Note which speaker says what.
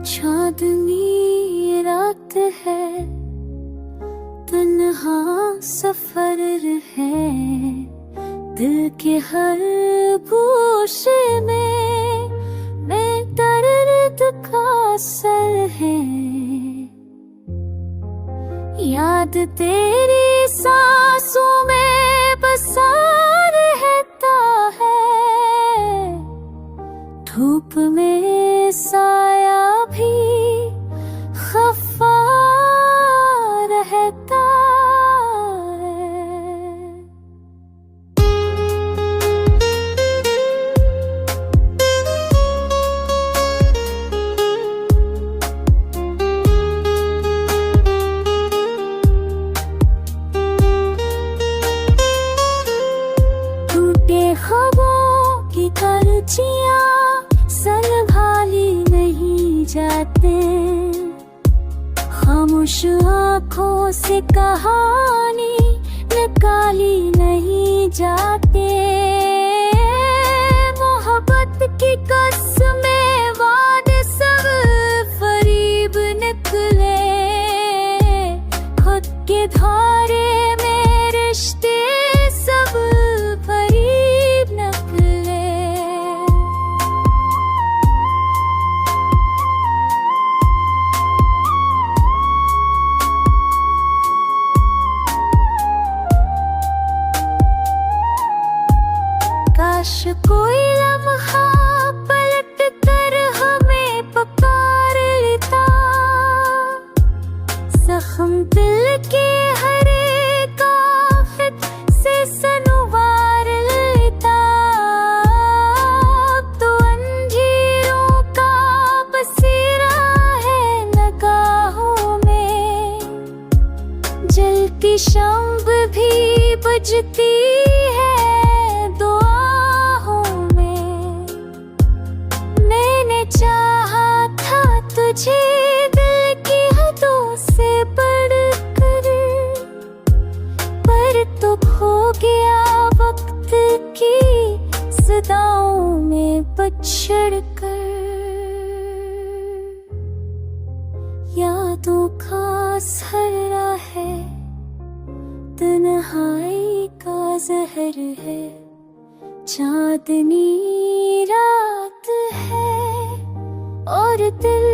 Speaker 1: चांदनी रात है, तन्हा सफर है, दिल के हर गोशे में दर्द का असर है। याद तेरी सांसों में बसा रहता है, धूप में साया भी खफा रहता है। टूटे ख्वाबों की करचियां संभाली नहीं जाते, खामोश आँखों से कहानी निकाली नहीं जाते। मोहब्बत की कसमें वादे सब फरीब निकले, खुद के धारे में रिश्ते सब फरीब निकले। काश कोई लम्हा पलट कर हमें पुकार लेता, जख्म दिल के हर एक आफत से संवार लेता। तो अंधेरों का बसेरा है निगाहों में, जलती शम्ब भी बुझती है दुआओं में। मैंने चाहा था तुझे दिल की हदों से बढ़कर, पर तो खो गया वक्त की सदाओं में बछड़ कर। यादों का असरा है, तन्हाई का जहर है, चांदनी रात है और दिल